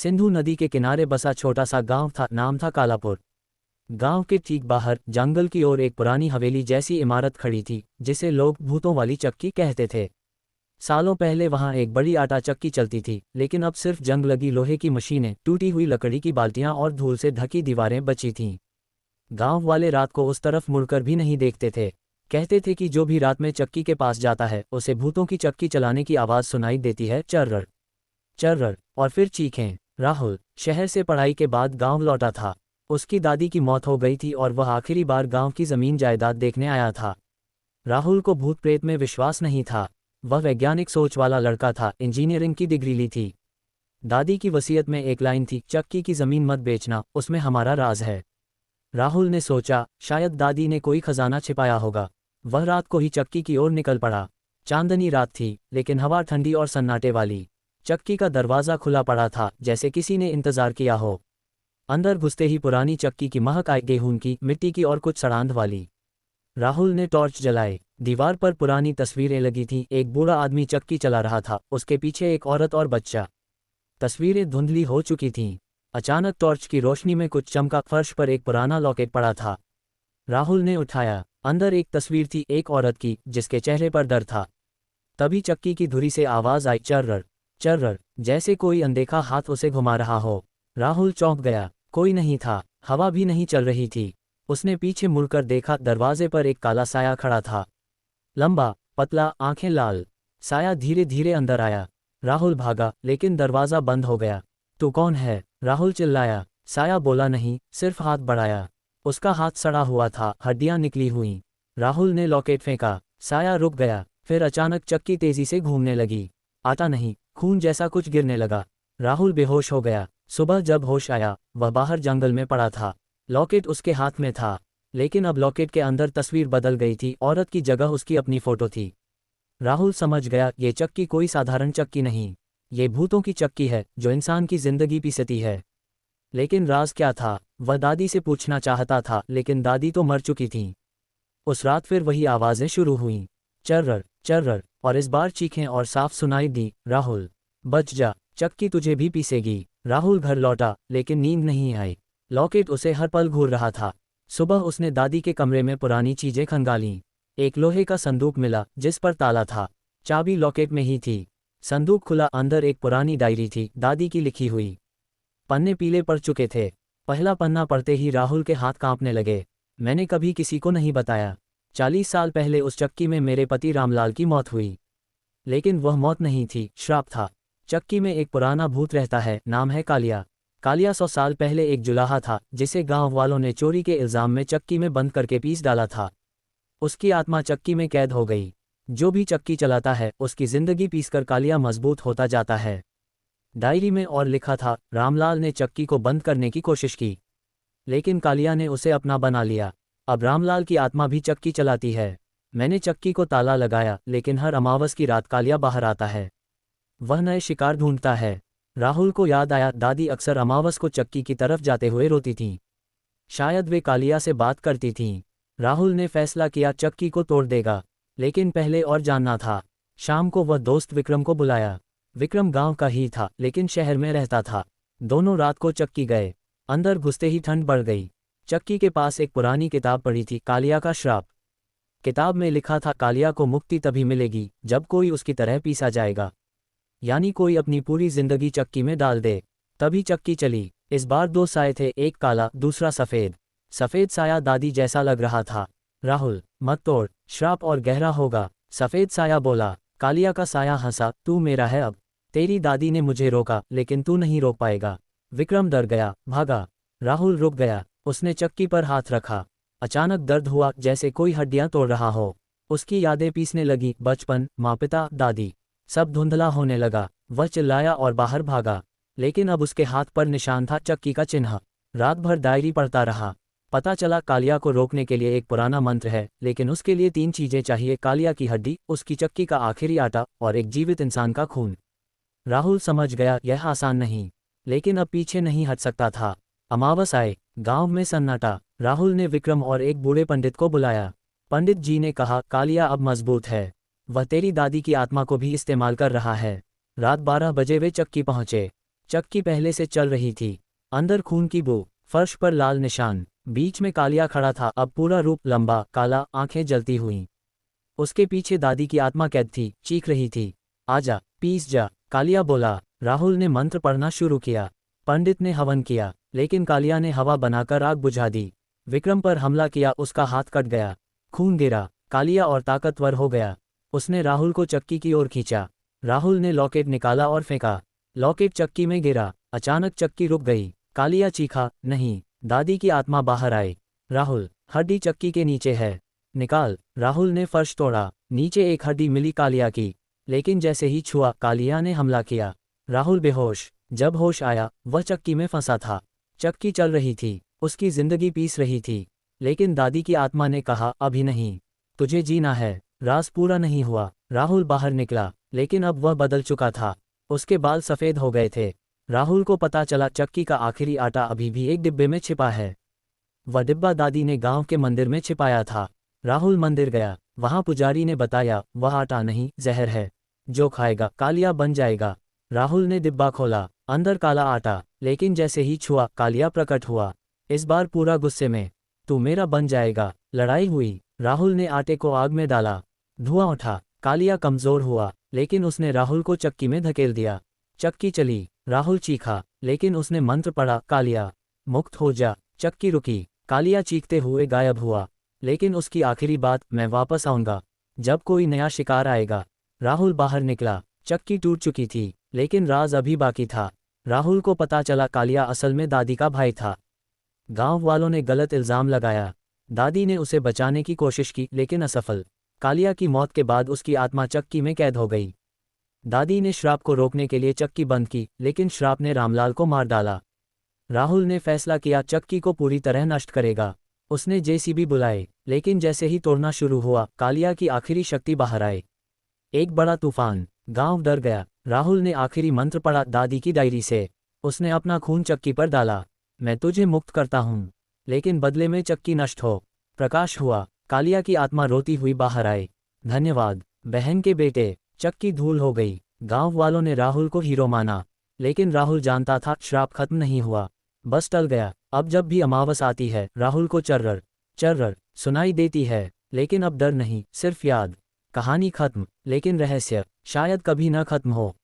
सिंधु नदी के किनारे बसा छोटा सा गांव था, नाम था कालापुर। गांव के ठीक बाहर जंगल की ओर एक पुरानी हवेली जैसी इमारत खड़ी थी, जिसे लोग भूतों वाली चक्की कहते थे। सालों पहले वहां एक बड़ी आटा चक्की चलती थी, लेकिन अब सिर्फ जंग लगी लोहे की मशीनें, टूटी हुई लकड़ी की बाल्टियां और धूल से ढकी दीवारें बची थीं। गांव वाले रात को उस तरफ मुड़कर भी नहीं देखते थे। कहते थे कि जो भी रात में चक्की के पास जाता है, उसे भूतों की चक्की चलाने की आवाज़ सुनाई देती है, चर्रर चर्रर, और फिर चीखें। राहुल शहर से पढ़ाई के बाद गांव लौटा था। उसकी दादी की मौत हो गई थी और वह आखिरी बार गांव की ज़मीन जायदाद देखने आया था। राहुल को भूत प्रेत में विश्वास नहीं था। वह वैज्ञानिक सोच वाला लड़का था, इंजीनियरिंग की डिग्री ली थी। दादी की वसीयत में एक लाइन थी, चक्की की ज़मीन मत बेचना, उसमें हमारा राज है। राहुल ने सोचा, शायद दादी ने कोई खजाना छिपाया होगा। वह रात को ही चक्की की ओर निकल पड़ा। चांदनी रात थी, लेकिन हवा ठंडी और सन्नाटे वाली। चक्की का दरवाज़ा खुला पड़ा था, जैसे किसी ने इंतज़ार किया हो। अंदर घुसते ही पुरानी चक्की की महक आई, गेहूं की, मिट्टी की और कुछ सड़ांध वाली। राहुल ने टॉर्च जलाई। दीवार पर पुरानी तस्वीरें लगी थीं। एक बूढ़ा आदमी चक्की चला रहा था, उसके पीछे एक औरत और बच्चा। तस्वीरें धुंधली हो चुकी थीं। अचानक टॉर्च की रोशनी में कुछ चमका। फर्श पर एक पुराना लॉकेट पड़ा था। राहुल ने उठाया। अंदर एक तस्वीर थी, एक औरत की, जिसके चेहरे पर डर था। तभी चक्की की धुरी से आवाज़ आई, चर्रर चर्रर, जैसे कोई अनदेखा हाथ उसे घुमा रहा हो। राहुल चौंक गया। कोई नहीं था, हवा भी नहीं चल रही थी। उसने पीछे मुड़कर देखा, दरवाजे पर एक काला साया खड़ा था। लंबा, पतला, आंखें लाल। साया धीरे धीरे अंदर आया। राहुल भागा, लेकिन दरवाज़ा बंद हो गया। तू कौन है? राहुल चिल्लाया। साया बोला नहीं, सिर्फ हाथ बढ़ाया। उसका हाथ सड़ा हुआ था, हड्डियां निकली हुईं। राहुल ने लॉकेट फेंका। साया रुक गया। फिर अचानक चक्की तेजी से घूमने लगी। आटा नहीं, खून जैसा कुछ गिरने लगा। राहुल बेहोश हो गया। सुबह जब होश आया, वह बाहर जंगल में पड़ा था। लॉकेट उसके हाथ में था, लेकिन अब लॉकेट के अंदर तस्वीर बदल गई थी। औरत की जगह उसकी अपनी फोटो थी। राहुल समझ गया, ये चक्की कोई साधारण चक्की नहीं, ये भूतों की चक्की है, जो इंसान की जिंदगी पीसती है। लेकिन राज क्या था? वह दादी से पूछना चाहता था, लेकिन दादी तो मर चुकी थीं। उस रात फिर वही आवाज़ें शुरू हुईं, चर्रर चर्रर, और इस बार चीखें और साफ सुनाई दी, राहुल बच जा, चक्की तुझे भी पीसेगी। राहुल घर लौटा, लेकिन नींद नहीं आई। लॉकेट उसे हर पल घूर रहा था। सुबह उसने दादी के कमरे में पुरानी चीजें खंगालीं। एक लोहे का संदूक मिला, जिस पर ताला था। चाबी लॉकेट में ही थी। संदूक खुला, अंदर एक पुरानी डायरी थी, दादी की लिखी हुई। पन्ने पीले पड़ चुके थे। पहला पन्ना पढ़ते ही राहुल के हाथ कांपने लगे। मैंने कभी किसी को नहीं बताया। 40 साल पहले उस चक्की में मेरे पति रामलाल की मौत हुई। लेकिन वह मौत नहीं थी, श्राप था। चक्की में एक पुराना भूत रहता है, नाम है कालिया। कालिया 100 साल पहले एक जुलाहा था, जिसे गांव वालों ने चोरी के इल्जाम में चक्की में बंद करके पीस डाला था। उसकी आत्मा चक्की में कैद हो गई। जो भी चक्की चलाता है, उसकी जिंदगी पीसकर कालिया मजबूत होता जाता है। डायरी में और लिखा था, रामलाल ने चक्की को बंद करने की कोशिश की, लेकिन कालिया ने उसे अपना बना लिया। अब रामलाल की आत्मा भी चक्की चलाती है। मैंने चक्की को ताला लगाया, लेकिन हर अमावस की रात कालिया बाहर आता है। वह नए शिकार ढूंढता है। राहुल को याद आया, दादी अक्सर अमावस को चक्की की तरफ जाते हुए रोती थीं। शायद वे कालिया से बात करती थीं। राहुल ने फैसला किया, चक्की को तोड़ देगा, लेकिन पहले और जानना था। शाम को वह दोस्त विक्रम को बुलाया। विक्रम गांव का ही था, लेकिन शहर में रहता था। दोनों रात को चक्की गए। अंदर घुसते ही ठंड बढ़ गई। चक्की के पास एक पुरानी किताब पड़ी थी, कालिया का श्राप। किताब में लिखा था, कालिया को मुक्ति तभी मिलेगी जब कोई उसकी तरह पीसा जाएगा, यानी कोई अपनी पूरी जिंदगी चक्की में डाल दे। तभी चक्की चली। इस बार 2 साए थे, एक काला, दूसरा सफ़ेद। सफ़ेद साया दादी जैसा लग रहा था। राहुल मत तोड़, श्राप और गहरा होगा। सफ़ेद साया बोला। कालिया का साया हंसा, तू मेरा है अब। तेरी दादी ने मुझे रोका, लेकिन तू नहीं रोक पाएगा। विक्रम डर गया, भागा। राहुल रुक गया। उसने चक्की पर हाथ रखा। अचानक दर्द हुआ, जैसे कोई हड्डियां तोड़ रहा हो। उसकी यादें पीसने लगी, बचपन, माँ पिता, दादी, सब धुंधला होने लगा। वह चिल्लाया और बाहर भागा, लेकिन अब उसके हाथ पर निशान था, चक्की का चिन्ह। रात भर डायरी पढ़ता रहा। पता चला, कालिया को रोकने के लिए एक पुराना मंत्र है, लेकिन उसके लिए 3 चीजें चाहिए, कालिया की हड्डी, उसकी चक्की का आखिरी आटा और एक जीवित इंसान का खून। राहुल समझ गया, यह आसान नहीं, लेकिन अब पीछे नहीं हट सकता था। अमावस आए, गांव में सन्नाटा। राहुल ने विक्रम और एक बूढ़े पंडित को बुलाया। पंडित जी ने कहा, कालिया अब मजबूत है, वह तेरी दादी की आत्मा को भी इस्तेमाल कर रहा है। रात 12 बजे वे चक्की पहुंचे। चक्की पहले से चल रही थी। अंदर खून की बू, फर्श पर लाल निशान, बीच में कालिया खड़ा था, अब पूरा रूप लंबा काला, आंखें जलती हुईं। उसके पीछे दादी की आत्मा कैद थी, चीख रही थी, आजा, पीस जा। कालिया बोला। राहुल ने मंत्र पढ़ना शुरू किया। पंडित ने हवन किया, लेकिन कालिया ने हवा बनाकर आग बुझा दी। विक्रम पर हमला किया, उसका हाथ कट गया, खून गिरा। कालिया और ताकतवर हो गया। उसने राहुल को चक्की की ओर खींचा। राहुल ने लॉकेट निकाला और फेंका। लॉकेट चक्की में गिरा। अचानक चक्की रुक गई। कालिया चीखा, नहीं। दादी की आत्मा बाहर आई। राहुल, हड्डी चक्की के नीचे है, निकाल। राहुल ने फर्श तोड़ा, नीचे एक हड्डी मिली कालिया की, लेकिन जैसे ही छुआ, कालिया ने हमला किया। राहुल बेहोश। जब होश आया, वह चक्की में फंसा था। चक्की चल रही थी, उसकी जिंदगी पीस रही थी, लेकिन दादी की आत्मा ने कहा, अभी नहीं, तुझे जीना है। राज पूरा नहीं हुआ। राहुल बाहर निकला, लेकिन अब वह बदल चुका था। उसके बाल सफ़ेद हो गए थे। राहुल को पता चला चक्की का आखिरी आटा अभी भी एक डिब्बे में छिपा है। वह डिब्बा दादी ने गांव के मंदिर में छिपाया था। राहुल मंदिर गया। वहां पुजारी ने बताया, वह आटा नहीं, जहर है, जो खाएगा कालिया बन जाएगा। राहुल ने डिब्बा खोला, अंदर काला आटा, लेकिन जैसे ही छुआ, कालिया प्रकट हुआ। इस बार पूरा गुस्से में, तू मेरा बन जाएगा। लड़ाई हुई। राहुल ने आटे को आग में डाला, धुआं उठा। कालिया कमजोर हुआ, लेकिन उसने राहुल को चक्की में धकेल दिया। चक्की चली। राहुल चीखा, लेकिन उसने मंत्र पढ़ा, कालिया मुक्त हो जा। चक्की रुकी। कालिया चीखते हुए गायब हुआ, लेकिन उसकी आखिरी बात, मैं वापस आऊंगा जब कोई नया शिकार आएगा। राहुल बाहर निकला। चक्की टूट चुकी थी, लेकिन राज अभी बाकी था। राहुल को पता चला कालिया असल में दादी का भाई था। गांव वालों ने गलत इल्जाम लगाया। दादी ने उसे बचाने की कोशिश की, लेकिन असफल। कालिया की मौत के बाद उसकी आत्मा चक्की में कैद हो गई। दादी ने श्राप को रोकने के लिए चक्की बंद की, लेकिन श्राप ने रामलाल को मार डाला। राहुल ने फैसला किया, चक्की को पूरी तरह नष्ट करेगा। उसने जेसीबी बुलाए, लेकिन जैसे ही तोड़ना शुरू हुआ, कालिया की आखिरी शक्ति बाहर आए। एक बड़ा तूफान। गांव डर गया। राहुल ने आखिरी मंत्र पढ़ा दादी की डायरी से। उसने अपना खून चक्की पर डाला, मैं तुझे मुक्त करता हूँ, लेकिन बदले में चक्की नष्ट हो। प्रकाश हुआ। कालिया की आत्मा रोती हुई बाहर आई, धन्यवाद बहन के बेटे। चक्की धूल हो गई। गांव वालों ने राहुल को हीरो माना, लेकिन राहुल जानता था श्राप खत्म नहीं हुआ, बस टल गया। अब जब भी अमावस आती है, राहुल को चर्रर चर्रर सुनाई देती है, लेकिन अब डर नहीं, सिर्फ याद। कहानी खत्म, लेकिन रहस्य शायद कभी न खत्म हो।